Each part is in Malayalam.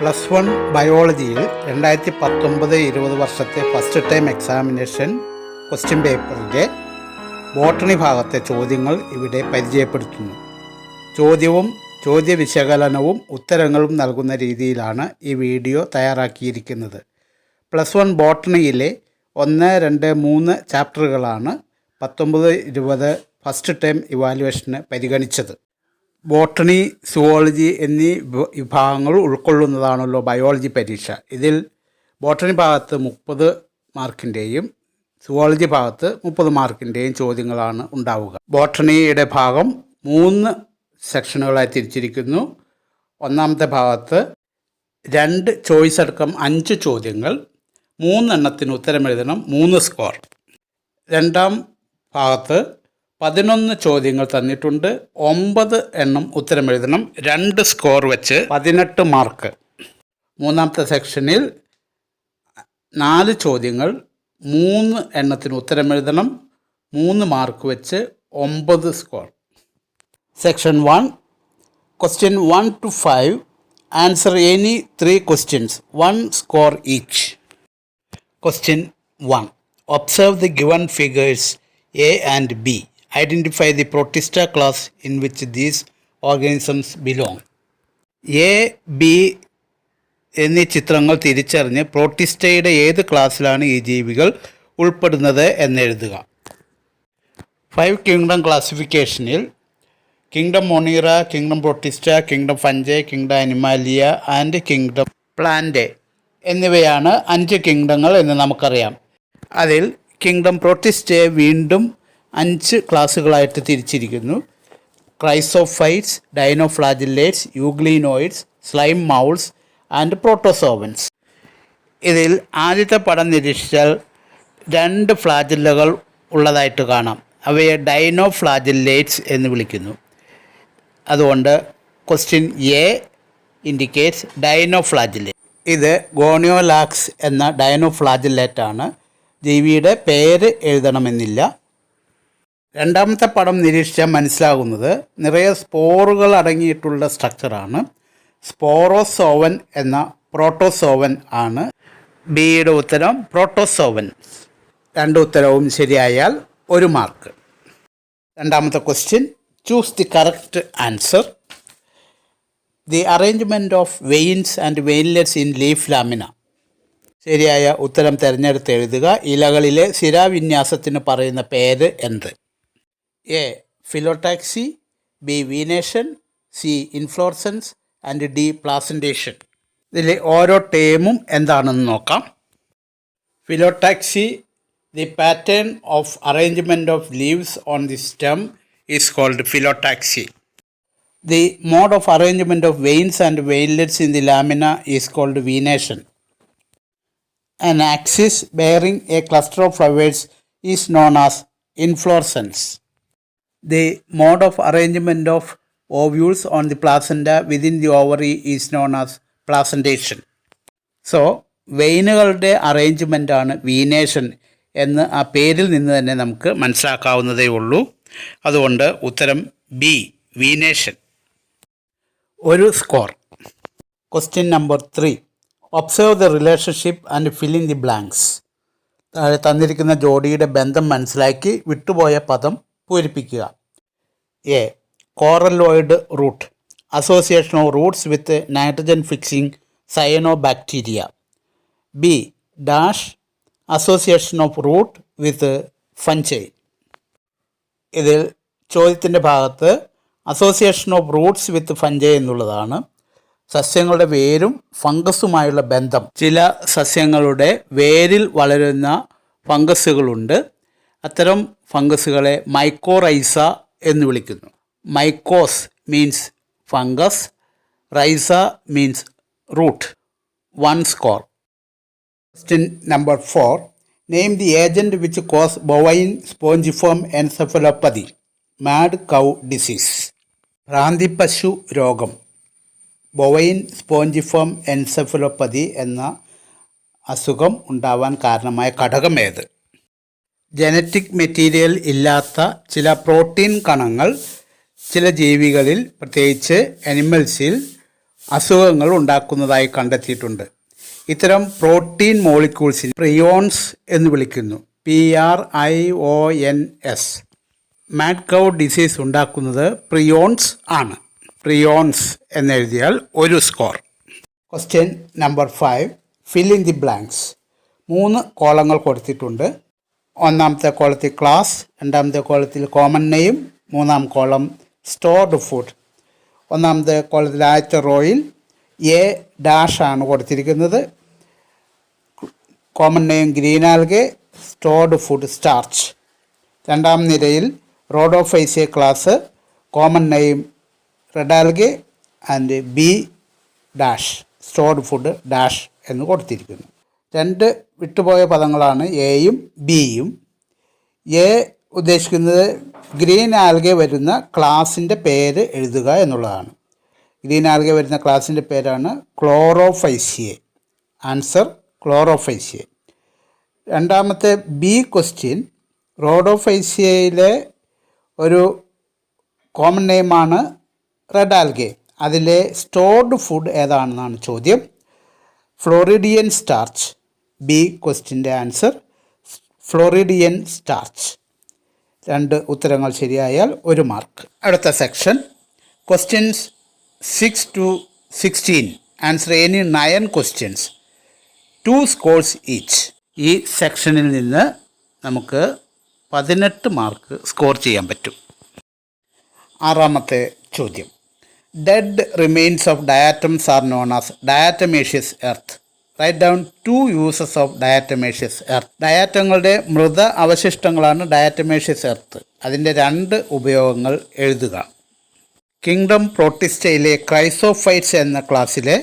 +1 ബയോളജിയിൽ 2019-20 വർഷത്തെ ഫസ്റ്റ് ടൈം എക്സാമിനേഷൻ ക്വസ്റ്റ്യൻ പേപ്പറിൻ്റെ ബോട്ടണി ഭാഗത്തെ ചോദ്യങ്ങൾ ഇവിടെ പരിചയപ്പെടുത്തുന്നു. ചോദ്യവും ചോദ്യ വിശകലനവും ഉത്തരങ്ങളും നൽകുന്ന രീതിയിലാണ് ഈ വീഡിയോ തയ്യാറാക്കിയിരിക്കുന്നത്. +1 ബോട്ടണിയിലെ 1, 2, 3 ചാപ്റ്ററുകളാണ് 19-20 ഫസ്റ്റ് ടൈം ഇവാലുവേഷന് പരിഗണിച്ചത്. ബോട്ടണി, സുവോളജി എന്നീ വിഭാഗങ്ങൾ ഉൾക്കൊള്ളുന്നതാണല്ലോ ബയോളജി പരീക്ഷ. ഇതിൽ ബോട്ടണി ഭാഗത്ത് 30 മാർക്കിൻ്റെയും സുവോളജി ഭാഗത്ത് 30 മാർക്കിൻ്റെയും ചോദ്യങ്ങളാണ് ഉണ്ടാവുക. ബോട്ടണിയുടെ ഭാഗം 3 സെക്ഷനുകളായി തിരിച്ചിരിക്കുന്നു. ഒന്നാമത്തെ ഭാഗത്ത് 2 ചോയ്സ് അടക്കം 5 ചോദ്യങ്ങൾ, 3 എണ്ണത്തിന് ഉത്തരമെഴുതണം, 3 സ്കോർ. രണ്ടാം ഭാഗത്ത് 11 ചോദ്യങ്ങൾ തന്നിട്ടുണ്ട്, 9 എണ്ണം ഉത്തരമെഴുതണം, 2 സ്കോർ വെച്ച് 18 മാർക്ക്. മൂന്നാമത്തെ സെക്ഷനിൽ 4 ചോദ്യങ്ങൾ, 3 എണ്ണത്തിന് ഉത്തരമെഴുതണം, 3 മാർക്ക് വെച്ച് 9 score. Section 1, question 1 to 5, answer any 3 questions, 1 score each. Question 1. Observe the given figures A and B. Identify the Protista class in which these organisms belong. A, B എന്നീ ചിത്രങ്ങൾ തിരിച്ചറിഞ്ഞ് പ്രോട്ടിസ്റ്റയുടെ ഏത് ക്ലാസ്സിലാണ് ഈ ജീവികൾ ഉൾപ്പെടുന്നത് എന്നെഴുതുക. 5 കിങ്ഡം ക്ലാസിഫിക്കേഷനിൽ kingdom Monera, kingdom Protista, kingdom fungi, kingdom Animalia and kingdom plant എന്നിവയാണ് 5 കിങ്ഡങ്ങൾ എന്ന് നമുക്കറിയാം. അതിൽ കിങ്ഡം പ്രോട്ടിസ്റ്റയെ വീണ്ടും 5 ക്ലാസ്സുകളായിട്ട് തിരിച്ചിരിക്കുന്നു. Chrysophytes, dinoflagellates, euglenoids, slime moulds and protozoans. ഇതിൽ ആദ്യത്തെ പടം നിരീക്ഷിച്ചാൽ 2 ഫ്ലാജില്ലകൾ ഉള്ളതായിട്ട് കാണാം. അവയെ ഡൈനോഫ്ലാജില്ലേറ്റ്സ് എന്ന് വിളിക്കുന്നു. അതുകൊണ്ട് ക്വസ്റ്റ്യൻ എ ഇൻഡിക്കേറ്റ്സ് ഡൈനോഫ്ലാജില്ലേറ്റ്. ഇത് ഗോണിയോലാക്സ് എന്ന ഡൈനോഫ്ലാജില്ലേറ്റാണ്. ജീവിയുടെ പേര് എഴുതണമെന്നില്ല. രണ്ടാമത്തെ പടം നിരീക്ഷിച്ചാൽ മനസ്സിലാകുന്നത് നിറയെ സ്പോറുകൾ അടങ്ങിയിട്ടുള്ള സ്ട്രക്ചറാണ്. സ്പോറോസോവൻ എന്ന പ്രോട്ടോസോവൻ ആണ്. ബിയുടെ ഉത്തരം പ്രോട്ടോസോവൻസ്. 2 ഉത്തരവും ശരിയായാൽ 1 മാർക്ക്. രണ്ടാമത്തെ question, choose the correct answer. The arrangement of veins and veinlets in leaf lamina. ശരിയായ ഉത്തരം തിരഞ്ഞെടുത്ത് എഴുതുക. ഇലകളിലെ ശിരാവിന്യാസത്തിന് പറയുന്ന പേര് എന്ത്? A phyllotaxy, B venation, C inflorescence and D placentation. ഇതിൽ ഓരോ ടേമും എന്താണെന്ന് നോക്കാം. Phyllotaxy, the pattern of arrangement of leaves on the stem is called phyllotaxy. The mode of arrangement of veins and veinlets in the lamina is called വീനേഷൻ. An axis bearing a cluster of flowers is known as inflorescence. The mode of arrangement of ovules on the placenta within the ovary is known as placentation. So, വെയിനുകളുടെ അറേഞ്ച്മെൻ്റ് ആണ് വീനേഷൻ എന്ന് ആ പേരിൽ നിന്ന് തന്നെ നമുക്ക് മനസ്സിലാക്കാവുന്നതേ ഉള്ളൂ. അതുകൊണ്ട് ഉത്തരം B venation. 1 score. Question number 3. Observe the relationship and fill in the blanks. താഴെ തന്നിരിക്കുന്ന ജോഡിയുടെ ബന്ധം മനസ്സിലാക്കി വിട്ടുപോയ പദം പൂരിപ്പിക്കുക. A coralloid root, association of roots with nitrogen fixing cyano bacteria. B dash, association of root with fungi. ഇതിൽ ചോദ്യത്തിൻ്റെ ഭാഗത്ത് association of roots with fungi എന്നുള്ളതാണ്. സസ്യങ്ങളുടെ വേരും ഫംഗസുമായുള്ള ബന്ധം. ചില സസ്യങ്ങളുടെ വേരിൽ വളരുന്ന ഫംഗസുകളുണ്ട്. അത്തരം ഫംഗസുകളെ മൈക്കോറൈസ എന്ന് വിളിക്കുന്നു. Mycos means fungus, rhiza means root. 1 score. Question number 4. Name the agent which cause bovine spongiform encephalopathy, mad cow disease. ഭ്രാന്തിപ്പശു രോഗം, ബൊവൈൻ സ്പോഞ്ചിഫോം എൻസെഫലോപ്പതി എന്ന അസുഖം ഉണ്ടാവാൻ കാരണമായ ഘടകം ഏത്? ജനറ്റിക് മെറ്റീരിയൽ ഇല്ലാത്ത ചില പ്രോട്ടീൻ കണങ്ങൾ ചില ജീവികളിൽ, പ്രത്യേകിച്ച് അനിമൽസിൽ അസുഖങ്ങൾ ഉണ്ടാക്കുന്നതായി കണ്ടെത്തിയിട്ടുണ്ട്. ഇത്തരം പ്രോട്ടീൻ മോളിക്യൂൾസിനെ പ്രിയോൺസ് എന്ന് വിളിക്കുന്നു. PRIONS. മാഡ് കൗ ഡിസീസ് ഉണ്ടാക്കുന്നത് പ്രിയോൺസ് ആണ്. പ്രിയോൺസ് എന്നെഴുതിയാൽ 1 score. Question number 5. Fill in the blanks. 3 കോളങ്ങൾ കൊടുത്തിട്ടുണ്ട്. ഒന്നാമത്തെ കോളത്തിൽ ക്ലാസ്, രണ്ടാമത്തെ കോളത്തിൽ കോമൺ നെയിം, മൂന്നാം കോളം സ്റ്റോർഡ് ഫുഡ്. ഒന്നാമത്തെ കോളത്തിൽ ആദ്യത്തെ റോയിൽ എ ഡാഷ് ആണ് കൊടുത്തിരിക്കുന്നത്. Common name green algae, stored food starch. രണ്ടാം നിരയിൽ Rhodophyceae class, common name red algae and B dash, stored food dash എന്ന് കൊടുത്തിരിക്കുന്നു. 2 വിട്ടുപോയ പദങ്ങളാണ് എയും ബിയും. എ ഉദ്ദേശിക്കുന്നത് ഗ്രീൻ ആൽഗെ വരുന്ന ക്ലാസിൻ്റെ പേര് എഴുതുക എന്നുള്ളതാണ്. ഗ്രീൻ ആൽഗെ വരുന്ന ക്ലാസിൻ്റെ പേരാണ് ക്ലോറോഫൈസിയെ. Answer Chlorophyceae. രണ്ടാമത്തെ ബി ക്വസ്റ്റ്യൻ, റോഡോഫൈസിയയിലെ ഒരു കോമൺ നെയിമാണ് റെഡ് ആൽഗെ. അതിലെ സ്റ്റോർഡ് ഫുഡ് ഏതാണെന്നാണ് ചോദ്യം. Floridean starch. ബി ക്വസ്റ്റ്യൻ്റെ ആൻസർ ഫ്ലോറിഡിയൻ സ്റ്റാർച്ച്. 2 ഉത്തരങ്ങൾ ശരിയായാൽ 1 മാർക്ക്. അടുത്ത section questions 6 to 16. Answer any 9 questions, 2 scores each. ഈ സെക്ഷനിൽ നിന്ന് നമുക്ക് 18 മാർക്ക് സ്കോർ ചെയ്യാൻ പറ്റും. 6ാമത്തെ ചോദ്യം. Dead remains of diatoms are known as diatomaceous earth. Write down 2 uses of diatomaceous earth. ഡയാറ്റങ്ങളുടെ മൃത അവശിഷ്ടങ്ങളാണ് ഡയാറ്റമേഷ്യസ് എർത്ത്. അതിൻ്റെ 2 ഉപയോഗങ്ങൾ എഴുതുക. കിങ്ഡം പ്രോട്ടിസ്റ്റയിലെ ക്രൈസോഫൈറ്റ്സ് എന്ന ക്ലാസ്സിലെ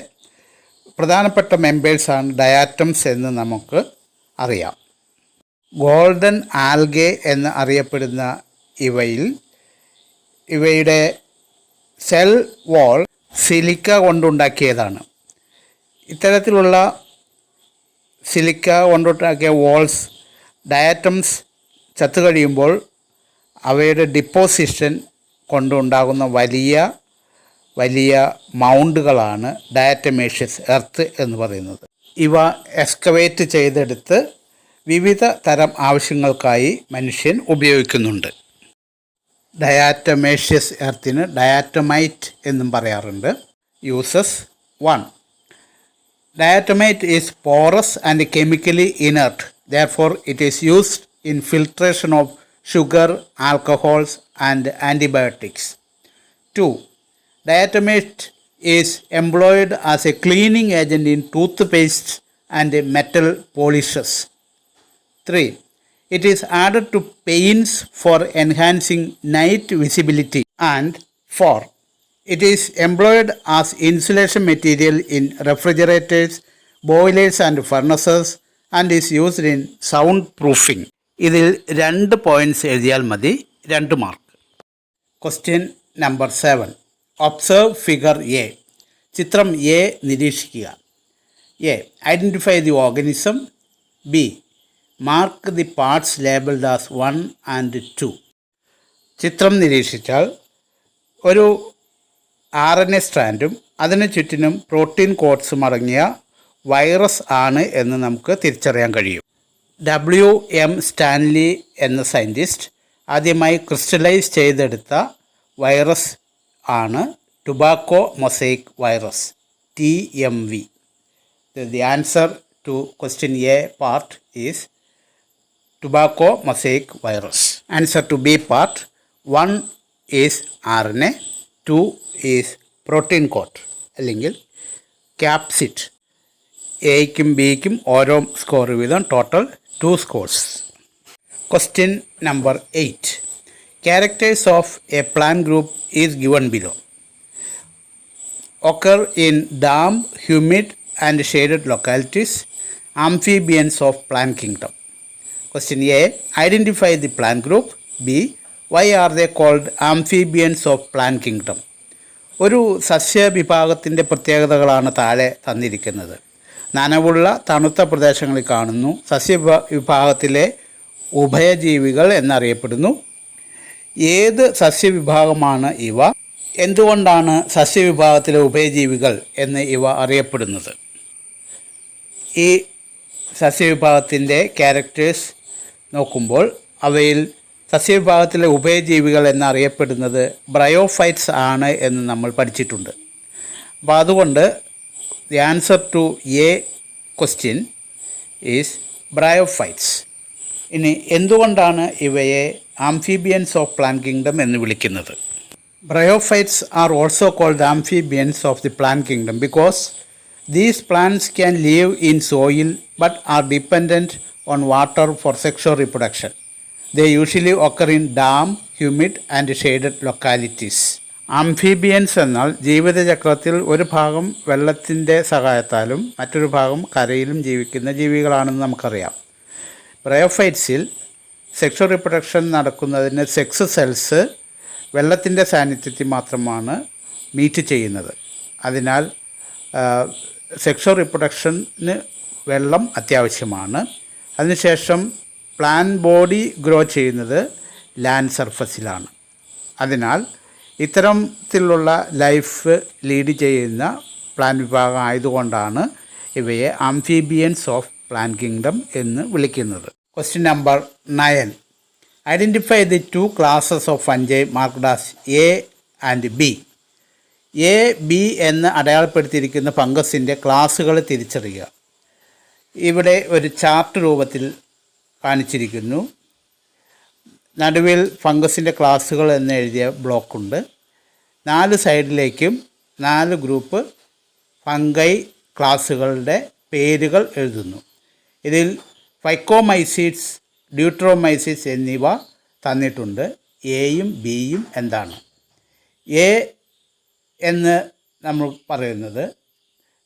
പ്രധാനപ്പെട്ട മെമ്പേഴ്സാണ് ഡയാറ്റംസ് എന്ന് നമുക്ക് അറിയാം. ഗോൾഡൻ ആൽഗെ എന്ന് അറിയപ്പെടുന്ന ഇവയുടെ സെൽ വാൾ സിലിക്ക കൊണ്ടുണ്ടാക്കിയതാണ്. ഇത്തരത്തിലുള്ള സിലിക്ക കൊണ്ടുണ്ടാക്കിയ വാൾസ് ഡയാറ്റംസ് ചത്തുകഴിയുമ്പോൾ അവയുടെ ഡിപ്പോസിഷൻ കൊണ്ടുണ്ടാകുന്ന വലിയ മൗണ്ടുകളാണ് ഡയാറ്റമേഷ്യസ് എർത്ത് എന്ന് പറയുന്നത്. ഇവ എക്സ്കവേറ്റ് ചെയ്തെടുത്ത് വിവിധ തരം ആവശ്യങ്ങൾക്കായി മനുഷ്യൻ ഉപയോഗിക്കുന്നുണ്ട്. ഡയാറ്റമേഷ്യസ് എർത്തിന് ഡയാറ്റമൈറ്റ് എന്നും പറയാറുണ്ട്. Uses 1. Diatomite is porous and chemically inert. Therefore, it is used in filtration of sugar, alcohols and antibiotics. 2. Diatomate is employed as a cleaning agent in toothpaste and metal polishes. 3. It is added to paints for enhancing night visibility. And 4. It is employed as insulation material in refrigerators, boilers and furnaces and is used in soundproofing. ഇതിൽ 2 പോയിൻറ്റ്സ് എഴുതിയാൽ മതി, 2 mark. Question number 7. Observe figure A. ചിത്രം എ നിരീക്ഷിക്കുക. A. Identify the organism. B. Mark the parts labelled as 1 and 2. ചിത്രം നിരീക്ഷിച്ചാൽ ഒരു RNA സ്ട്രാൻഡും അതിന് ചുറ്റിനും പ്രോട്ടീൻ കോഡ്സും അടങ്ങിയ വൈറസ് ആണ് എന്ന് നമുക്ക് തിരിച്ചറിയാൻ കഴിയും. WM സ്റ്റാൻലി എന്ന സയൻറ്റിസ്റ്റ് ആദ്യമായി ക്രിസ്റ്റലൈസ് ചെയ്തെടുത്ത വൈറസ് ആണ് tobacco mosaic virus, TMV. The answer to question A part is tobacco mosaic virus. Answer to B part. 1 is RNA, 2 is protein code അല്ലെങ്കിൽ capsid. എയ്ക്കും ബിക്കും ഓരോ സ്കോർ വീതം, total 2 scores. Question number 8. Characters of a plant group is given below. Occur in damp, humid and shaded localities. Amphibians of plant kingdom. Question A. Identify the plant group. B. Why are they called amphibians of plant kingdom? ഒരു സസ്യവിഭാഗത്തിൻ്റെ പ്രത്യേകതകളാണ് താഴെ തന്നിരിക്കുന്നത്. നനവുള്ള തണുത്ത പ്രദേശങ്ങളിൽ കാണുന്നു. സസ്യവിഭാഗത്തിലെ ഉഭയജീവികൾ എന്നറിയപ്പെടുന്നു. ഏത് സസ്യവിഭാഗമാണ് ഇവ? എന്തുകൊണ്ടാണ് സസ്യവിഭാഗത്തിലെ ഉഭയജീവികൾ എന്ന് ഇവ അറിയപ്പെടുന്നത്? ഈ സസ്യവിഭാഗത്തിൻ്റെ ക്യാരക്ടേഴ്സ് നോക്കുമ്പോൾ അവയിൽ സസ്യവിഭാഗത്തിലെ ഉഭയജീവികൾ എന്നറിയപ്പെടുന്നത് ബ്രയോഫൈറ്റ്സ് ആണ് എന്ന് നമ്മൾ പഠിച്ചിട്ടുണ്ട്. അപ്പോൾ അതുകൊണ്ട് the answer to a question is bryophytes. ഇനി എന്തുകൊണ്ടാണ് ഇവയെ ആംഫീബിയൻസ് ഓഫ് പ്ലാന്റ് കിങ്ഡം എന്ന് വിളിക്കുന്നത്? Bryophytes are also called the amphibians of the plant kingdom because these plants can live in soil but are dependent on water for sexual reproduction. They usually occur in damp, humid and shaded localities. Amphibians എന്നാൽ ജീവിതചക്രത്തിൽ ഒരു ഭാഗം വെള്ളത്തിൻ്റെ സഹായത്താലും മറ്റൊരു ഭാഗം കരയിലും ജീവിക്കുന്ന ജീവികളാണെന്ന് നമുക്കറിയാം. ബ്രയോഫൈറ്റ്സിൽ സെക്ഷൽ റിപ്രൊഡക്ഷൻ നടക്കുന്നതിന് സെക്സ് സെൽസ് വെള്ളത്തിൻ്റെ സാന്നിധ്യത്തിൽ മാത്രമാണ് മീറ്റ് ചെയ്യുന്നത്. അതിനാൽ സെക്ഷൽ റിപ്രൊഡക്ഷന് വെള്ളം അത്യാവശ്യമാണ്. അതിനുശേഷം പ്ലാന്റ് ബോഡി ഗ്രോ ചെയ്യുന്നത് ലാൻഡ് സർഫസിലാണ്. അതിനാൽ ഇത്തരത്തിലുള്ള ലൈഫ് ലീഡ് ചെയ്യുന്ന പ്ലാന്റ് വിഭാഗം ആയതുകൊണ്ടാണ് ഇവയെ ആംഫീബിയൻസ് ഓഫ് പ്ലാന്റ് കിങ്ഡം എന്ന് വിളിക്കുന്നത്. Question number 9. Identify the two classes of fungi marked as A and B. A B എന്ന് അടയാളപ്പെടുത്തിയിരിക്കുന്ന ഫംഗസിൻ്റെ ക്ലാസ്സുകൾ തിരിച്ചറിയുക. ഇവിടെ ഒരു ചാർട്ട് രൂപത്തിൽ കാണിച്ചിരിക്കുന്നു. നടുവിൽ ഫംഗസിൻ്റെ ക്ലാസ്സുകൾ എന്ന് എഴുതിയ ബ്ലോക്കുണ്ട്. 4 സൈഡിലേക്കും 4 ഗ്രൂപ്പ് ഫംഗൈ ക്ലാസ്സുകളുടെ പേരുകൾ എഴുതുന്നു. ഇതിൽ ഫൈക്കോമൈസീഡ്സ്, ഡ്യൂട്രോമൈസിസ് എന്നിവ തന്നിട്ടുണ്ട്. എയും ബിയും എന്താണ്? എ എന്ന് നമ്മൾ പറയുന്നത്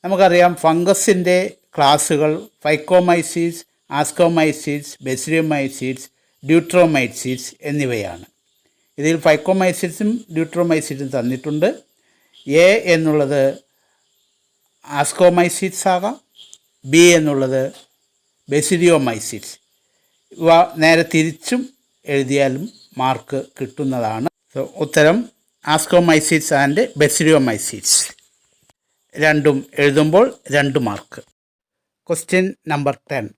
നമുക്കറിയാം, ഫംഗസിൻ്റെ ക്ലാസ്സുകൾ ഫൈക്കോമൈസീഡ്സ്, ആസ്കോമൈസീഡ്സ്, ബെസിലിയോമൈസീഡ്സ്, ഡ്യൂട്രോമൈസീഡ്സ് എന്നിവയാണ്. ഇതിൽ ഫൈക്കോമൈസീഡ്സും ഡ്യൂട്രോമൈസീഡ്സും തന്നിട്ടുണ്ട്. എ എന്നുള്ളത് ആസ്കോമൈസീഡ്സ് ആകാം, ബി എന്നുള്ളത് ബെസിലിയോമൈസീഡ്സ്. ഇവ നേരെ തിരിച്ചും എഴുതിയാലും മാർക്ക് കിട്ടുന്നതാണ്. ഉത്തരം ആസ്കോമൈസീഡ്സ് ആൻഡ് ബെസിലിയോമൈസീഡ്സ്. രണ്ടും എഴുതുമ്പോൾ 2 mark. Question number 10.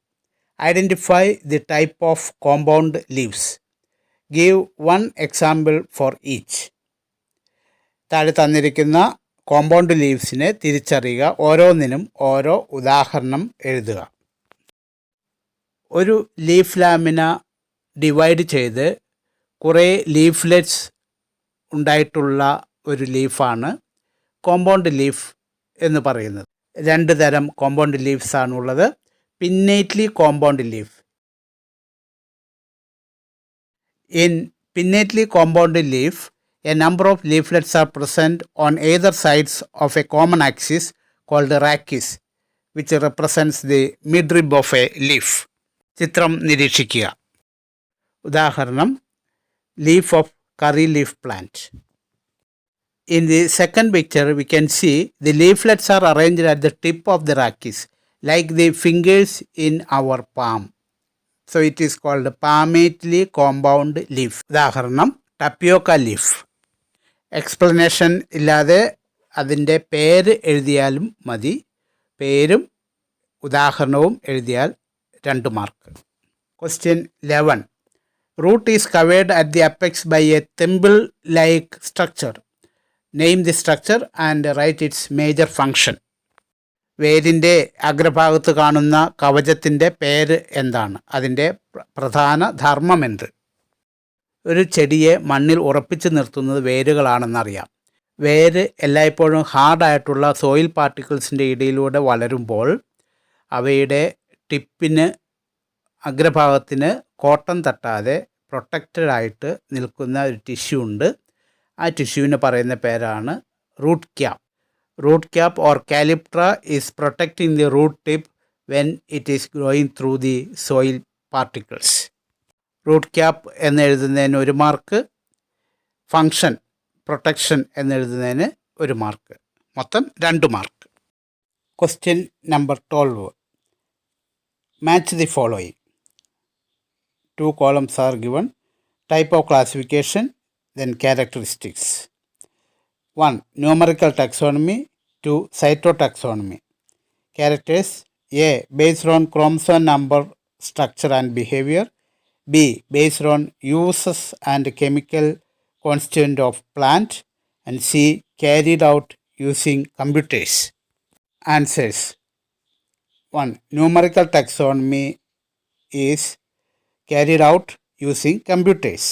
Identify the type of compound leaves. Give 1 example for each. താഴെ തന്നിരിക്കുന്ന കോമ്പൗണ്ട് ലീവ്സിനെ തിരിച്ചറിയുക. ഓരോന്നിനും ഓരോ ഉദാഹരണം എഴുതുക. ഒരു ലീഫ് ലാമിന ഡിവൈഡ് ചെയ്ത് കുറേ ലീഫ്ലെറ്റ്സ് ഉണ്ടായിട്ടുള്ള ഒരു ലീഫാണ് കോമ്പൗണ്ട് ലീഫ് എന്ന് പറയുന്നത്. 2 തരം കോമ്പൗണ്ട് ലീവ്സ് ആണുള്ളത്. Pinnately compound leaf. In pinnately compound leaf, A number of leaflets are present on either sides of a common axis called rachis, which represents the midrib of a leaf. ചിത്രം നിരീക്ഷിക്കുക. ഉദാഹരണം, leaf of curry leaf plant. In the second picture, we can see the leaflets are arranged at the tip of the rachis, like the fingers in our palm. So it is called palmately compound leaf. ഉദാഹരണം, ടപ്പിയോക്ക ലീഫ്. എക്സ്പ്ലനേഷൻ ഇല്ലാതെ അതിൻ്റെ പേര് എഴുതിയാലും മതി. പേരും ഉദാഹരണവും എഴുതിയാൽ 2 mark. Question 11. Root is covered at the apex by a thimble-like structure. Name the structure and write its major function. വേരിൻ്റെ അഗ്രഭാഗത്ത് കാണുന്ന കവചത്തിൻ്റെ പേര് എന്താണ്? അതിൻ്റെ പ്രധാന ധർമ്മം എന്ത്? ഒരു ചെടിയെ മണ്ണിൽ ഉറപ്പിച്ച് നിർത്തുന്നത് വേരുകളാണെന്നറിയാം. വേര് എല്ലായ്പ്പോഴും ഹാർഡായിട്ടുള്ള സോയിൽ പാർട്ടിക്കിൾസിൻ്റെ ഇടയിലൂടെ വളരുമ്പോൾ അവയുടെ ടിപ്പിന്, അഗ്രഭാഗത്തിന് കോട്ടം തട്ടാതെ പ്രൊട്ടക്റ്റഡായിട്ട് നിൽക്കുന്ന ഒരു ടിഷ്യൂ ഉണ്ട്. ആ ടിഷ്യൂവിന് പറയുന്ന പേരാണ് root cap. Root cap or calyptra is protecting the root tip when it is growing through the soil particles. Root cap എന്നെഴുതുന്നതിന് 1 മാർക്ക്, ഫങ്ഷൻ പ്രൊട്ടക്ഷൻ എന്നെഴുതുന്നതിന് 1 മാർക്ക്. മൊത്തം 2 mark. Question number 12. Match the following. 2 columns are given. Type of classification, then characteristics. 1. Numerical taxonomy. 2. Cytotaxonomy. Characters: A. Based on chromosome number, structure and behavior. B. Based on uses and chemical constituent of plant. And C. Carried out using computers. Answers: 1. Numerical taxonomy is carried out using computers.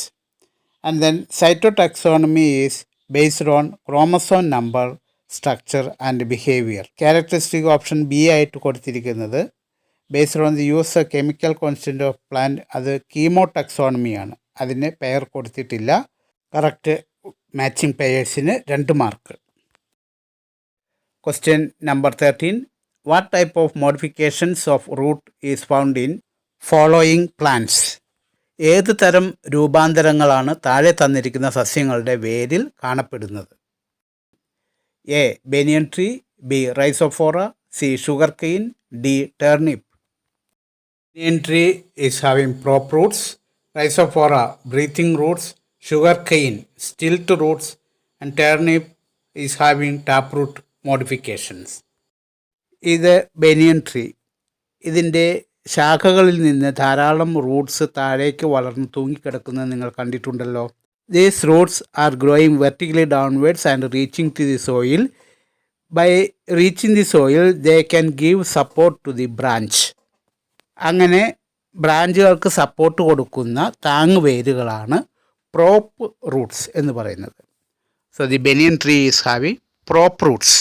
And then cytotaxonomy is based on chromosome number, structure and behavior. Characteristic option B ആയിട്ട് കൊടുത്തിരിക്കുന്നത് based on the use of chemical constant of plant, അത് കീമോ ടാക്സോണമിയാണ്. അതിന് പെയർ കൊടുത്തിട്ടില്ല. കറക്റ്റ് മാച്ചിങ് പെയേഴ്സിന് 2 mark. Question number 13. What type of modifications of root is found in following plants? ഏത് തരം രൂപാന്തരങ്ങളാണ് താഴെ തന്നിരിക്കുന്ന സസ്യങ്ങളുടെ വേരിൽ കാണപ്പെടുന്നത്? A. Banyan tree. B. Rhizophora. C. Sugar cane. D. Turnip. Banyan tree is having prop roots, Rhizophora breathing roots, sugar cane stilt roots, and turnip is having taproot modifications. ഇത് ബനിയൻ ട്രീ. ഇതിൻ്റെ ശാഖകളിൽ നിന്ന് ധാരാളം റൂട്ട്സ് താഴേക്ക് വളർന്ന് തൂങ്ങിക്കിടക്കുന്നത് നിങ്ങൾ കണ്ടിട്ടുണ്ടല്ലോ. These roots are growing vertically downwards and reaching to the soil. By reaching the soil they can give support to the branch. അങ്ങനെ ബ്രാഞ്ചുകൾക്ക് സപ്പോർട്ട് കൊടുക്കുന്ന താങ്ങുവേരുകളാണ് പ്രോപ്പ് റൂട്ട്സ് എന്ന് പറയുന്നത്. So the banyan tree is having prop roots.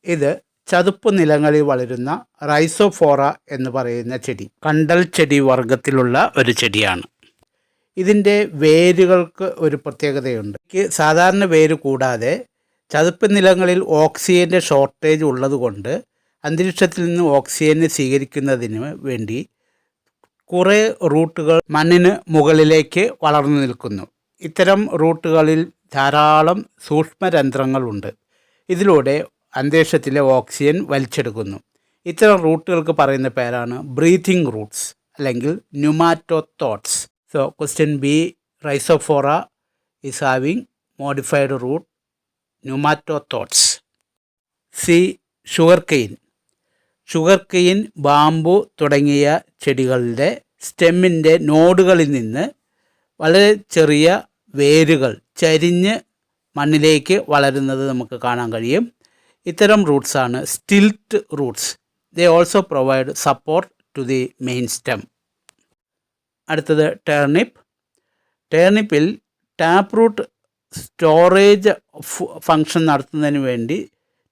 ഇത് ചതുപ്പ് നിലങ്ങളിൽ വളരുന്ന റൈസോഫോറ എന്ന് പറയുന്ന ചെടി, കണ്ടൽ ചെടി വർഗത്തിലുള്ള ഒരു ചെടിയാണ്. ഇതിൻ്റെ വേരുകൾക്ക് ഒരു പ്രത്യേകതയുണ്ട്. സാധാരണ വേര് കൂടാതെ ചതുപ്പ് നിലങ്ങളിൽ ഓക്സിജൻ്റെ ഷോർട്ടേജ് ഉള്ളതുകൊണ്ട് അന്തരീക്ഷത്തിൽ നിന്ന് ഓക്സിജനെ സ്വീകരിക്കുന്നതിന് വേണ്ടി കുറേ റൂട്ടുകൾ മണ്ണിന് മുകളിലേക്ക് വളർന്നു നിൽക്കുന്നു. ഇത്തരം റൂട്ടുകളിൽ ധാരാളം സൂക്ഷ്മരന്ധ്രങ്ങളുണ്ട്. ഇതിലൂടെ അന്തരീക്ഷത്തിലെ ഓക്സിജൻ വലിച്ചെടുക്കുന്നു. ഇത്തരം റൂട്ടുകൾക്ക് പറയുന്ന പേരാണ് ബ്രീത്തിങ് റൂട്ട്സ് അല്ലെങ്കിൽ pneumatophores. So question B, Rhizophora is having modified root pneumatophores. C. Sugar cane. Sugar cane, bamboo തുടങ്ങിയ ചെടികളുടെ സ്റ്റെമ്മിൻ്റെ നോഡുകളിൽ നിന്ന് വളരെ ചെറിയ വേരുകൾ ചരിഞ്ഞ് മണ്ണിലേക്ക് വളരുന്നത് നമുക്ക് കാണാൻ കഴിയും. ഇത്തരം റൂട്ട്സാണ് stilt roots. They also provide support to the main stem. അടുത്തത് ടേർണിപ്പ്. ടേർണിപ്പിൽ ടാപ്പ് റൂട്ട് സ്റ്റോറേജ് ഫങ്ഷൻ നടത്തുന്നതിന് വേണ്ടി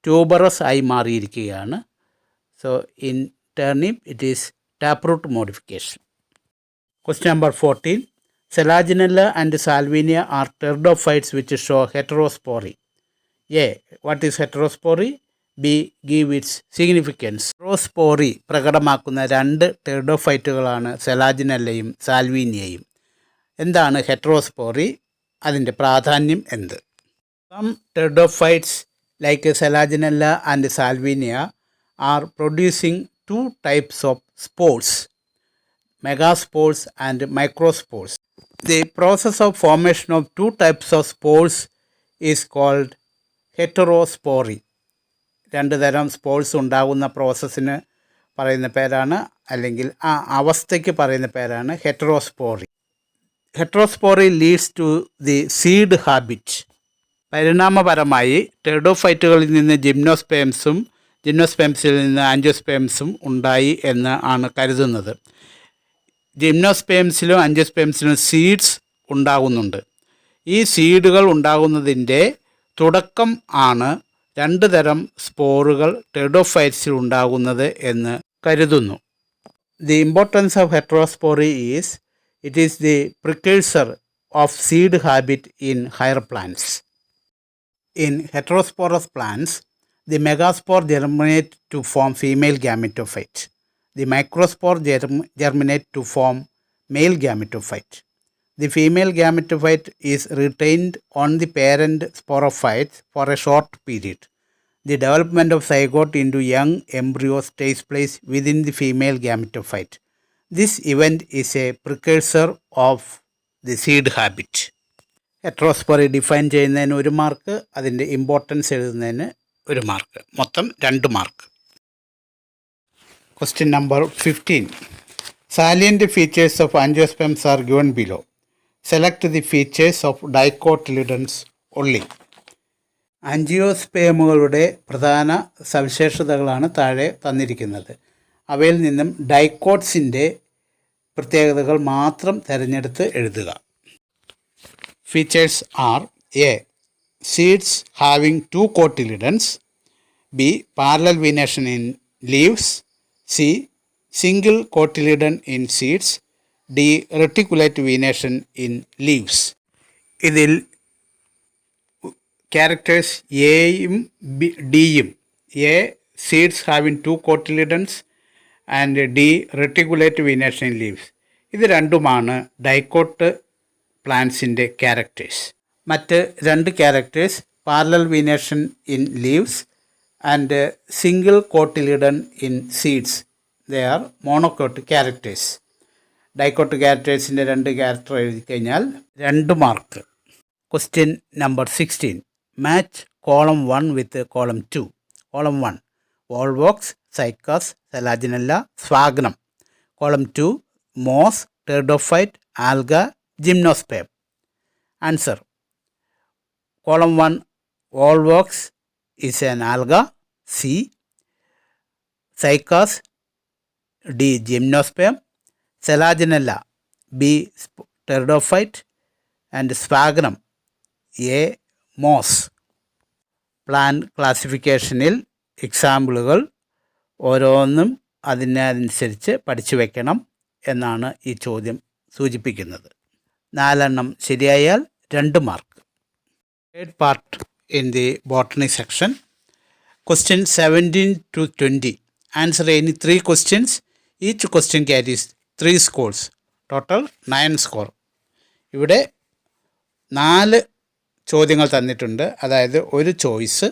ട്യൂബറസ് ആയി മാറിയിരിക്കുകയാണ്. So in turnip it is tap modification. Question number 14. Selaginella and Salvinia are pteridophytes which show heterospory. A. What is heterospory? B. Give its significance. Heterospory പ്രകടമാക്കുന്ന 2 ടെർഡോഫൈറ്റുകളാണ് സെലാജിനെല്ലയും സാൽവീനിയയും. എന്താണ് ഹെറ്ററോസ്പോറി? അതിൻ്റെ പ്രാധാന്യം എന്ത്? Some pteridophytes like Selaginella and സാൽവീനിയ are producing 2 types of spores, megaspores and microspores. The process of formation of 2 types of spores is called heterospory. 2 തരം സ്പോർസ് ഉണ്ടാകുന്ന പ്രോസസ്സിന് പറയുന്ന പേരാണ്, അല്ലെങ്കിൽ ആ അവസ്ഥയ്ക്ക് പറയുന്ന പേരാണ് heterospory. Heterospory leads to the seed habit. പരിണാമപരമായി ടെർഡോഫൈറ്റുകളിൽ നിന്ന് ജിംനോസ്പേംസിൽ നിന്ന് ആൻജിയോസ്പേംസും ഉണ്ടായി എന്ന് ആണ് കരുതുന്നത്. ജിംനോസ്പേംസിലും ആൻജിയോസ്പേംസിലും സീഡ്സ് ഉണ്ടാകുന്നുണ്ട്. ഈ സീഡുകൾ ഉണ്ടാകുന്നതിൻ്റെ തുടക്കം ആണ് 2 തരം സ്പോറുകൾ ടെർഡോഫൈറ്റ്സിൽ ഉണ്ടാകുന്നത് എന്ന് കരുതുന്നു. The importance of heterospory is it is the precursor of seed habit in higher plants. In heterosporous plants, the megaspore germinate to form female gametophyte. The microspore germinate to form male gametophyte. The female gametophyte is retained on the parent sporophytes for a short period. The development of zygote into young embryos takes place within the female gametophyte. This event is a precursor of the seed habit. Heterospory define ചെയ്യുന്നതിന് 1 മാർക്ക്, അതിൻ്റെ ഇമ്പോർട്ടൻസ് എഴുതുന്നതിന് 1 മാർക്ക്, മൊത്തം 2 mark. Question number 15. Salient features of angiosperms are given below. Select the features of dicotyledons only. ആൻജിയോസ്പേമുകളുടെ പ്രധാന സവിശേഷതകളാണ് താഴെ തന്നിരിക്കുന്നത്. അവയിൽ നിന്നും ഡൈക്കോട്സിൻ്റെ പ്രത്യേകതകൾ മാത്രം തിരഞ്ഞെടുത്ത് എഴുതുക. Features are A. Seeds having 2 cotyledons. B. Parallel venation in leaves. C. Single cotyledon in seeds. D. Reticulate venation in leaves. ഇതിൽ ക്യാരക്ടേഴ്സ് എയും ഡിയും, A seeds having 2 cotyledons and D reticulate venation in leaves. ഇത് രണ്ടുമാണ് ഡൈക്കോട്ട് പ്ലാന്റ്സിൻ്റെ ക്യാരക്ടേഴ്സ്. മറ്റ് 2 characters parallel venation in leaves and single cotyledon in seeds. They are monocot characters. Dicot ക്യാരക്ടേഴ്സിൻ്റെ 2 ക്യാരക്ടർ എഴുതി കഴിഞ്ഞാൽ 2 mark. Question number 16. Match column 1 with column 2. Column 1, Volvox, Cycas, Selaginella, Sphagnum. Column 2, Moss, Pteridophyte, Alga, Gymnosperm. Answer. Column 1, Volvox is an alga. C. Cycas, D. Gymnosperm. Selaginella, B. Pteridophyte, and Sphagnum, A. Moss. Plant ക്ലാസിഫിക്കേഷനിൽ എക്സാമ്പിളുകൾ ഓരോന്നും അതിനനുസരിച്ച് പഠിച്ചു വയ്ക്കണം എന്നാണ് ഈ ചോദ്യം സൂചിപ്പിക്കുന്നത്. 4 എണ്ണം ശരിയായാൽ 2 mark. Third part in the botany section. Question 17 to 20. Answer any 3 questions. Each question carries 3 scores. Total 9 score. ഇവിടെ 4 ചോദ്യങ്ങൾ തന്നിട്ടുണ്ട്. അതായത് ഒരു ചോയ്സ്,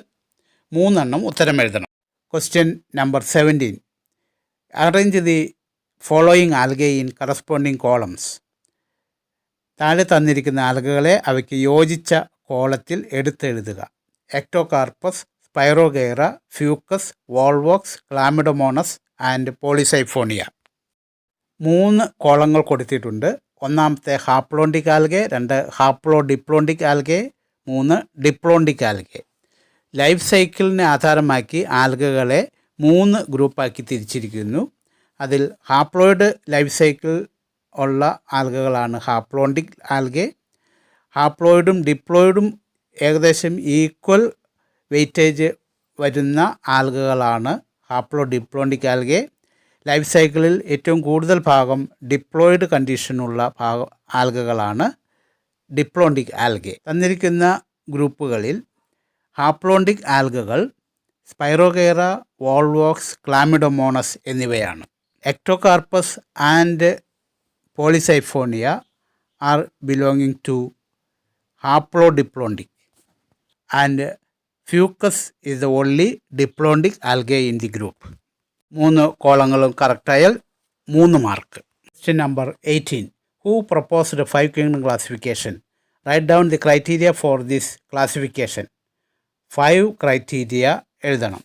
3 എണ്ണം ഉത്തരം എഴുതണം. Question number 17. Arrange the following algae in corresponding columns. താഴെ തന്നിരിക്കുന്ന ആൽഗകളെ അവയ്ക്ക് യോജിച്ച കോളത്തിൽ എടുത്തെഴുതുക. Ectocarpus, spirogyra, fucus, Volvox, ക്ലാമിഡോമോണസ് and പോളിസൈഫോണിയ. 3 കോളങ്ങൾ കൊടുത്തിട്ടുണ്ട്. ഒന്നാമത്തെ haplontic algae, 2 haplo diplontic algae, 3 diplontic algae. Life സൈക്കിളിനെ ആധാരമാക്കി ആൽഗകളെ 3 ഗ്രൂപ്പാക്കി തിരിച്ചിരിക്കുന്നു. അതിൽ ഹാപ്ലോയിഡ് ലൈഫ് സൈക്കിൾ ഉള്ള ആൽഗകളാണ് ഹാപ്ലോണ്ടിക് ആൽഗെ. ഹാപ്ലോയിഡും ഡിപ്ലോയിഡും ഏകദേശം ഈക്വൽ വെയിറ്റേജ് വരുന്ന ആൽഗകളാണ് ഹാപ്ലോ ഡിപ്ലോണ്ടിക് ആൽഗെ. ലൈഫ് സൈക്കിളിൽ ഏറ്റവും കൂടുതൽ ഭാഗം ഡിപ്ലോയിഡ് കണ്ടീഷനുള്ള ആൽഗകളാണ് ഡിപ്ലോണ്ടിക് ആൽഗെ. തന്നിരിക്കുന്ന ഗ്രൂപ്പുകളിൽ ഹാപ്ലോണ്ടിക് ആൽഗകൾ സ്പൈറോഗൈറ, വോൾവോക്സ്, ക്ലാമിഡോമോണസ് എന്നിവയാണ്. Ectocarpus and Polysiphonia are belonging to haplodiplontic and Fucus is the only diplontic algae in the group. 3 കോളങ്ങളും കറക്റ്റായാൽ 3 mark. Question number 18. Who proposed 5 kingdom classification? Write down the criteria for this classification. 5 criteria എഴുതണം.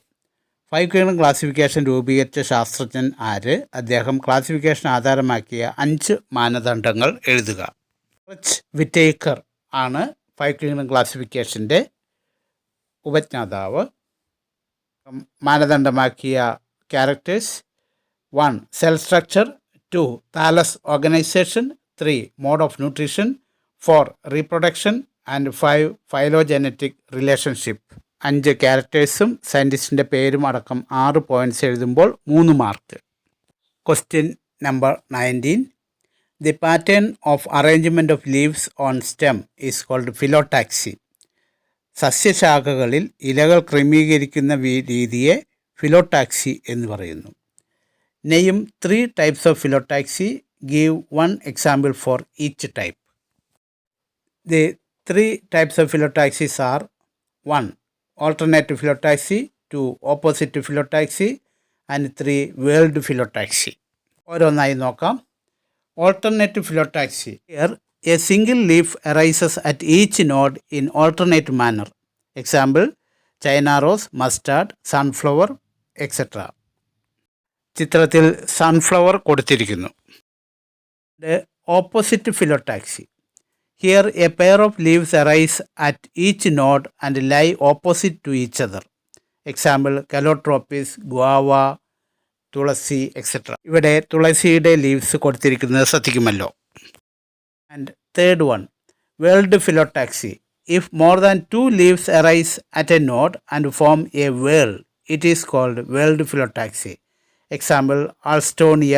5 kingdom ക്ലാസിഫിക്കേഷൻ രൂപീകരിച്ച ശാസ്ത്രജ്ഞൻ ആര്? അദ്ദേഹം ക്ലാസിഫിക്കേഷൻ ആധാരമാക്കിയ 5 മാനദണ്ഡങ്ങൾ എഴുതുക. റിച്ച് വിറ്റേക്കർ ആണ് 5 kingdom ക്ലാസിഫിക്കേഷൻ്റെ ഉപജ്ഞാതാവ്. മാനദണ്ഡമാക്കിയ characters: 1. Cell structure, 2. Thallus organisation, 3. Mode of nutrition, 4. Reproduction and 5. Phylogenetic relationship. 5 ക്യാരക്ടേഴ്സും സയൻറ്റിസ്റ്റിൻ്റെ പേരും അടക്കം 6 പോയിൻറ്റ്സ് എഴുതുമ്പോൾ 3 mark. Question number 19. The pattern of arrangement of leaves on stem is called phyllotaxy. സസ്യശാഖകളിൽ ഇലകൾ ക്രമീകരിക്കുന്ന രീതിയെ ഫിലോടാക്സി എന്ന് പറയുന്നു. Name 3 types of phyllotaxy. Give 1 example for each type. The 3 types of phyllotaxis are: 1. Alternative phyllotaxy, 2. Opposite phyllotaxy, and 3. Whorled phyllotaxy. ഓരോന്നായി നോക്കാം. Alternative phyllotaxy. Here a single leaf arises at each node in alternate manner. Example, China rose, mustard, sunflower, etc. ചിത്രത്തിൽ സൺഫ്ലവർ കൊടുത്തിരിക്കുന്നു. The opposite phyllotaxy. Here a pair of leaves arise at each node and lie opposite to each other. Example, Calotropis, guava, tulsi etcetera. ഇവിടെ തുളസിയുടെ ലീവ്സ് കൊടുത്തിരിക്കുന്നത് ശ്രദ്ധിക്കുമല്ലോ. And third one, whorled phyllotaxy. If more than 2 leaves arise at a node and form a whorl, it is called whorled phyllotaxy. Example, Alstonia,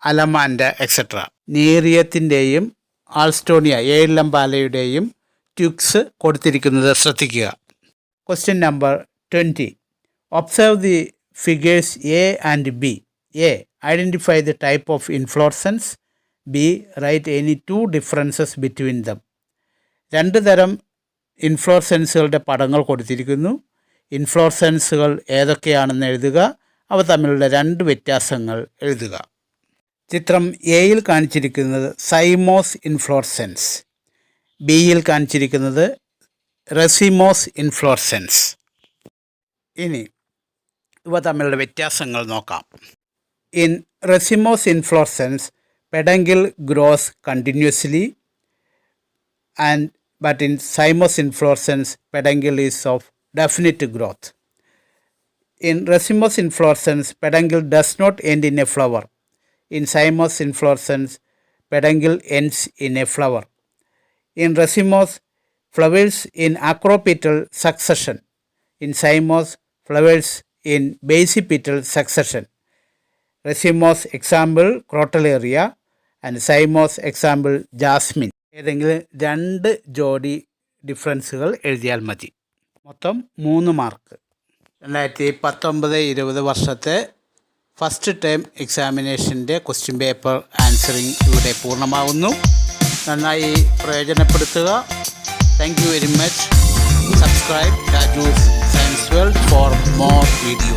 Allamanda etcetera. നേരിയത്തിൻ്റെയും ആൾസ്റ്റോണിയ ഏഴംപാലയുടെയും ട്യൂക്സ് കൊടുത്തിരിക്കുന്നത് ശ്രദ്ധിക്കുക. Question number 20. Observe the figures A and B. A. Identify the type of inflorescence. B. Write any 2 differences between them. 2 തരം ഇൻഫ്ലോറസൻസുകളുടെ പടങ്ങൾ കൊടുത്തിരിക്കുന്നു. ഇൻഫ്ലോറസൻസുകൾ ഏതൊക്കെയാണെന്ന് എഴുതുക. അവ തമ്മിലുള്ള 2 വ്യത്യാസങ്ങൾ എഴുതുക. ചിത്രം എയിൽ കാണിച്ചിരിക്കുന്നത് സൈമോസ് ഇൻഫ്ലോറസൻസ്, ബിയിൽ കാണിച്ചിരിക്കുന്നത് റെസിമോസ് ഇൻഫ്ലോറസൻസ്. ഇനി ഇവ തമ്മിലുള്ള വ്യത്യാസങ്ങൾ നോക്കാം. In racemose inflorescence, peduncle gross continuously but in cymos inflorescence, peduncle is of definite growth. In racemose inflorescence, peduncle does not end in a flower. In cymos inflorescence, peduncle ends in a flower. In racemose, flowers in acropetal succession. In cymos, flowers in basipetal succession. Racemose example crotalaria and cymos example jasmine. ഏതെങ്കിലും 2 ജോഡി ഡിഫറൻസുകൾ എഴുതിയാൽ മതി. മൊത്തം 3 മാർക്ക്. 2019-20 വർഷത്തെ ഫസ്റ്റ് ടേം എക്സാമിനേഷൻ്റെ ക്വസ്റ്റ്യൻ പേപ്പർ ആൻസറിങ് ഇവിടെ പൂർണ്ണമാകുന്നു. നന്നായി പ്രയോജനപ്പെടുത്തുക. Thank you very much. Subscribe Raju's science world for more video.